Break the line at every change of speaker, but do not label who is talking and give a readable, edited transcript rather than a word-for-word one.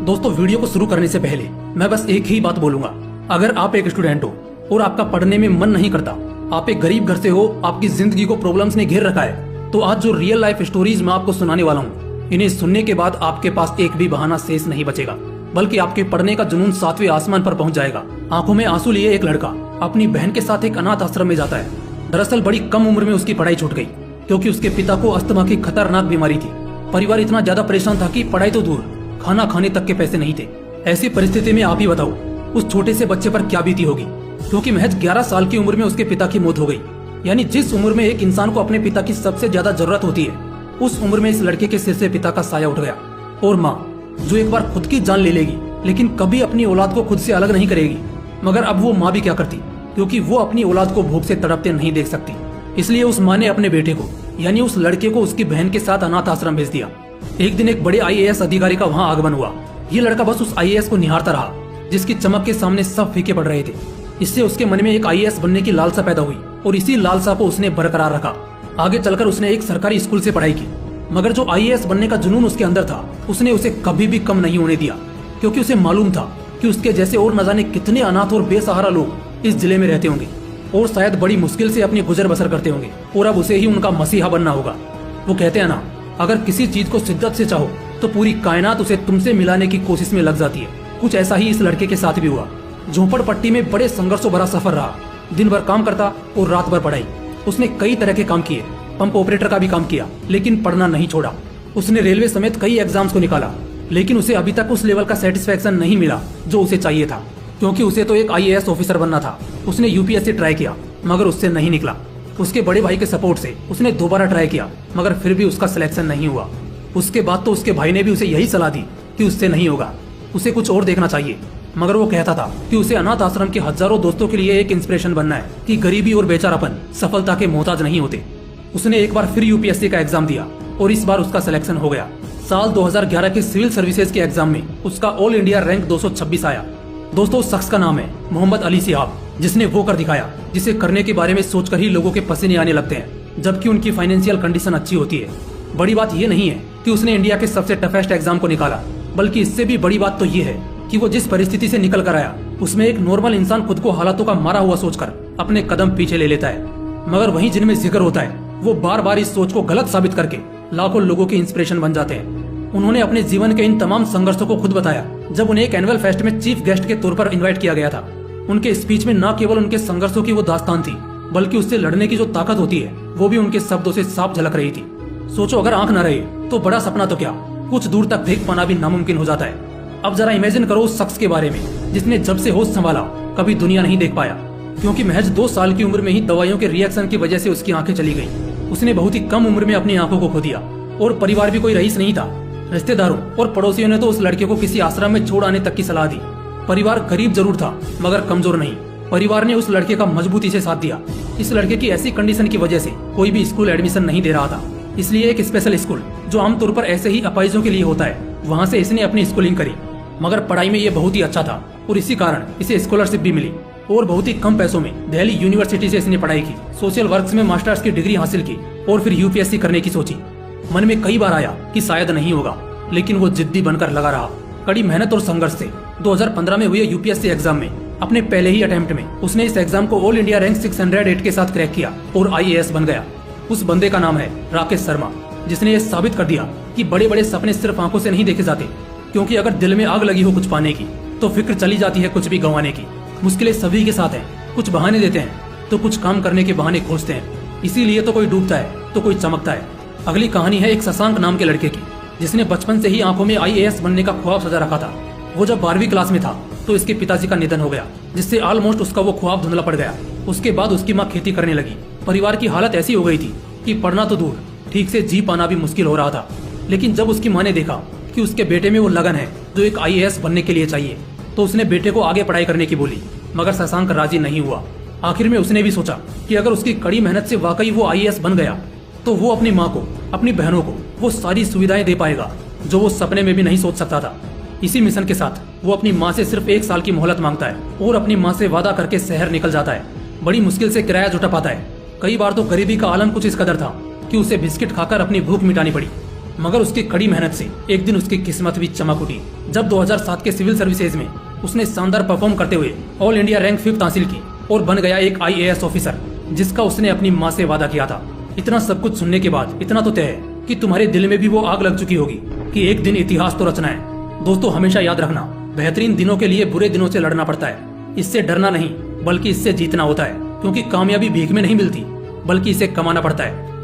दोस्तों, वीडियो को शुरू करने से पहले मैं बस एक ही बात बोलूंगा। अगर आप एक स्टूडेंट हो और आपका पढ़ने में मन नहीं करता, आप एक गरीब घर से हो, आपकी जिंदगी को प्रॉब्लम्स ने घेर रखा है, तो आज जो रियल लाइफ स्टोरीज मैं आपको सुनाने वाला हूँ, इन्हें सुनने के बाद आपके पास एक भी बहाना शेष नहीं बचेगा, बल्कि आपके पढ़ने का जुनून 7वें आसमान पर पहुंच जाएगा। आंखों में आंसू लिए एक लड़का अपनी बहन के साथ एक अनाथ आश्रम में जाता है। दरअसल बड़ी कम उम्र में उसकी पढ़ाई छूट गई, क्योंकि उसके पिता को अस्थमा की खतरनाक बीमारी थी। परिवार इतना ज्यादा परेशान था कि पढ़ाई तो दूर, खाना खाने तक के पैसे नहीं थे। ऐसी परिस्थिति में आप ही बताओ उस छोटे से बच्चे पर क्या बीती होगी, क्योंकि महज 11 साल की उम्र में उसके पिता की मौत हो गई। यानी जिस उम्र में एक इंसान को अपने पिता की सबसे ज्यादा जरूरत होती है, उस उम्र में इस लड़के के सिर से पिता का साया उठ गया। और माँ, जो एक बार खुद की जान ले लेगी लेकिन कभी अपनी औलाद को खुद से अलग नहीं करेगी। मगर अब वो माँ भी क्या करती, क्योंकि वो अपनी औलाद को भूख से तड़पते नहीं देख सकती। इसलिए उस माँ ने अपने बेटे को, यानी उस लड़के को, उसकी बहन के साथ अनाथ आश्रम भेज दिया। एक दिन एक बड़े IAS अधिकारी का वहाँ आगमन हुआ। ये लड़का बस उस IAS को निहारता रहा, जिसकी चमक के सामने सब फीके पड़ रहे थे। इससे उसके मन में एक IAS बनने की लालसा पैदा हुई और इसी लालसा को उसने बरकरार रखा। आगे चलकर उसने एक सरकारी स्कूल से पढ़ाई की, मगर जो IAS बनने का जुनून उसके अंदर था, उसने उसे कभी भी कम नहीं होने दिया, क्योंकि उसे मालूम था कि उसके जैसे और न जाने कितने अनाथ और बेसहारा लोग इस जिले में रहते होंगे और शायद बड़ी मुश्किल से अपनी गुजर बसर करते होंगे, और अब उसे ही उनका मसीहा बनना होगा। वो कहते हैं ना, अगर किसी चीज को शिद्दत से चाहो तो पूरी कायनात उसे तुमसे मिलाने की कोशिश में लग जाती है। कुछ ऐसा ही इस लड़के के साथ भी हुआ। झोपड़पट्टी में बड़े संघर्षों भरा सफर रहा। दिन भर काम करता और रात भर पढ़ाई। उसने कई तरह के काम किए, पंप ऑपरेटर का भी काम किया, लेकिन पढ़ना नहीं छोड़ा। उसने रेलवे समेत कई एग्जाम्स को निकाला, लेकिन उसे अभी तक उस लेवल का सेटिस्फेक्शन नहीं मिला जो उसे चाहिए था, क्योंकि उसे तो एक IAS ऑफिसर बनना था। उसने UPSC ट्राई किया, मगर उससे नहीं निकला। उसके बड़े भाई के सपोर्ट से उसने दोबारा ट्राई किया, मगर फिर भी उसका सिलेक्शन नहीं हुआ। उसके बाद तो उसके भाई ने भी उसे यही सलाह दी कि उससे नहीं होगा, उसे कुछ और देखना चाहिए। मगर वो कहता था कि उसे अनाथ आश्रम के हजारों दोस्तों के लिए एक इंस्पिरेशन बनना है कि गरीबी और बेचारापन सफलता के मोहताज नहीं होते। उसने एक बार फिर UPSC का एग्जाम दिया और इस बार उसका सिलेक्शन हो गया। साल 2011 के सिविल सर्विसेज के एग्जाम में उसका ऑल इंडिया रैंक 226 आया। दोस्तों, उस शख्स का नाम है मोहम्मद अली सिहाब, जिसने वो कर दिखाया जिसे करने के बारे में सोचकर ही लोगों के पसीने आने लगते हैं, जबकि उनकी फाइनेंशियल कंडीशन अच्छी होती है। बड़ी बात यह नहीं है कि उसने इंडिया के सबसे टफेस्ट एग्जाम को निकाला, बल्कि इससे भी बड़ी बात तो ये है कि वो जिस परिस्थिति से निकल कर आया, उसमें एक नॉर्मल इंसान खुद को हालातों का मारा हुआ सोचकर अपने कदम पीछे ले लेता है। मगर वहीं जिनमें जिक्र होता है, वो बार बार इस सोच को गलत साबित करके लाखों लोगों के इंस्पिरेशन बन जाते हैं। उन्होंने अपने जीवन के इन तमाम संघर्षों को खुद बताया जब उन्हें एक एनुअल फेस्ट में चीफ गेस्ट के तौर पर इनवाइट किया गया था। उनके स्पीच में न केवल उनके संघर्षों की वो दास्तान थी, बल्कि उससे लड़ने की जो ताकत होती है, वो भी उनके शब्दों से साफ झलक रही थी। सोचो, अगर आंख न रहे तो बड़ा सपना तो क्या, कुछ दूर तक देख पाना भी नामुमकिन हो जाता है। अब जरा इमेजिन करो उस शख्स के बारे में जिसने जब से होश संभाला कभी दुनिया नहीं देख पाया, क्योंकि महज 2 साल की उम्र में ही दवाइयों के रिएक्शन की वजह से उसकी आंखें चली गई। उसने बहुत ही कम उम्र में अपनी आंखों को खो दिया, और परिवार भी कोई रईस नहीं था। रिश्तेदारों और पड़ोसियों ने तो उस लड़के को किसी आश्रम में छोड़ आने तक की सलाह दी। परिवार गरीब जरूर था, मगर कमजोर नहीं। परिवार ने उस लड़के का मजबूती से साथ दिया। इस लड़के की ऐसी कंडीशन की वजह से कोई भी स्कूल एडमिशन नहीं दे रहा था, इसलिए एक स्पेशल स्कूल जो आमतौर पर ऐसे ही अपाहिजों के लिए होता है, वहाँ से इसने अपनी स्कूलिंग करी। मगर पढ़ाई में ये बहुत ही अच्छा था और इसी कारण इसे स्कॉलरशिप भी मिली, और बहुत ही कम पैसों में दिल्ली यूनिवर्सिटी से इसने पढ़ाई की। सोशल वर्क्स में मास्टर्स की डिग्री हासिल की और फिर UPSC करने की सोची। मन में कई बार आया कि शायद नहीं होगा, लेकिन वो जिद्दी बनकर लगा रहा। कड़ी मेहनत और संघर्ष से 2015 में हुए UPSC एग्जाम में अपने पहले ही अटेम्प्ट में उसने इस एग्जाम को ऑल इंडिया रैंक 608 के साथ क्रैक किया और IAS बन गया। उस बंदे का नाम है राकेश शर्मा, जिसने ये साबित कर दिया कि बड़े बड़े सपने सिर्फ आंखों से नहीं देखे जाते, क्योंकि अगर दिल में आग लगी हो कुछ पाने की तो फिक्र चली जाती है कुछ भी गंवाने की। मुश्किलें सभी के साथ हैं, कुछ बहाने देते हैं तो कुछ काम करने के बहाने खोजते हैं। इसीलिए तो कोई डूबता है तो कोई चमकता है। अगली कहानी है एक शशांक नाम के लड़के की, जिसने बचपन से ही आंखों में IAS बनने का ख्वाब सजा रखा था। वो जब 12वीं क्लास में था तो इसके पिताजी का निधन हो गया, जिससे ऑलमोस्ट उसका वो ख्वाब धुंधला पड़ गया। उसके बाद उसकी माँ खेती करने लगी। परिवार की हालत ऐसी हो गई थी कि पढ़ना तो दूर, ठीक से जी पाना भी मुश्किल हो रहा था। लेकिन जब उसकी माँ ने देखा कि उसके बेटे में वो लगन है जो एक IAS बनने के लिए चाहिए, तो उसने बेटे को आगे पढ़ाई करने की बोली। मगर शशांक राजी नहीं हुआ। आखिर में उसने भी सोचा कि अगर उसकी कड़ी मेहनत से वाकई वो IAS बन गया तो वो अपनी माँ को, अपनी बहनों को वो सारी सुविधाएं दे पाएगा जो वो सपने में भी नहीं सोच सकता था। इसी मिशन के साथ वो अपनी माँ से सिर्फ 1 साल की मोहलत मांगता है और अपनी माँ से वादा करके शहर निकल जाता है। बड़ी मुश्किल से किराया जुटा पाता है। कई बार तो गरीबी का आलम कुछ इस कदर था कि उसे बिस्किट खाकर अपनी भूख मिटानी पड़ी। मगर उसकी कड़ी मेहनत से एक दिन उसकी किस्मत भी चमक उठी जब 2007 के सिविल सर्विसेज में उसने शानदार परफॉर्म करते हुए ऑल इंडिया रैंक 5th हासिल की और बन गया एक IAS ऑफिसर, जिसका उसने अपनी माँ से वादा किया था। इतना सब कुछ सुनने के बाद इतना तो तय है कि तुम्हारे दिल में भी वो आग लग चुकी होगी कि एक दिन इतिहास तो रचना है। दोस्तों, हमेशा याद रखना, बेहतरीन दिनों के लिए बुरे दिनों से लड़ना पड़ता है। इससे डरना नहीं बल्कि इससे जीतना होता है, क्योंकि कामयाबी भीख में नहीं मिलती बल्कि इसे कमाना पड़ता है।